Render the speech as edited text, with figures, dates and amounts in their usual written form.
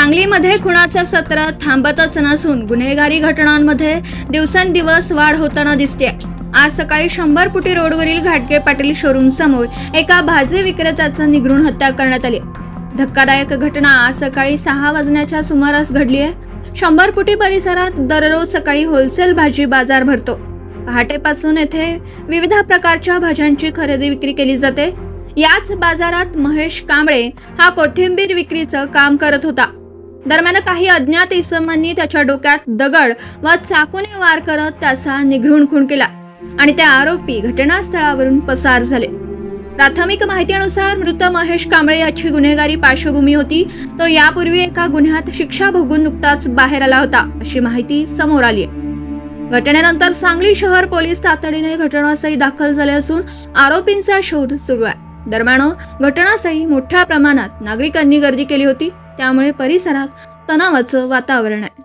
सांगलीमध्ये खुनाचं सत्र थांबतच नसून गुन्हेगारी घटनांमध्ये दिवसेंदिवस वाढ होताना दिसते। आज सकाळी 100 फुटी रोडवरील घाटगे पाटील शोरूम समोर एका भाजी विक्रेत्याची निघृण हत्या करण्यात आली। धक्कादायक घटना आज सकाळी 6 वाजण्याच्या सुमारास घडली आहे। 100 फुटी परिसरात दररोज सकाळी होलसेल भाजी बाजार भरतो। पहाटेपासून येथे विविध प्रकारच्या भाज्यांची खरेदी विक्री केली जाते। याच बाजारात महेश कांबळे हा कोथिंबीर विक्रीचं काम करत होता। दरम्यान काही अज्ञात इसमांनी त्याच्या डोक्यात दगड व चाकूने वार करत त्याचा निघृण खून केला आणि ते आरोपी घटनास्थळावरून पसार झाले। प्राथमिक माहितीनुसार मृत महेश कांबळे याची गुन्हेगारी पार्श्वभूमी होती। तो यापूर्वी एका गुन्ह्यात शिक्षा भोगून नुकताच बाहेर आला होता, अशी माहिती समोर आली आहे। घटनेनंतर सांगली शहर पोलीस तातडीने घटनास्थळी दाखल झाले असून आरोपींचा शोध सुरू आहे। दरम्यान घटनास्थळी मोठ्या प्रमाणात नागरिकांनी गर्दी केली होती, त्यामुळे परिसरात तणावाचं वातावरण आहे।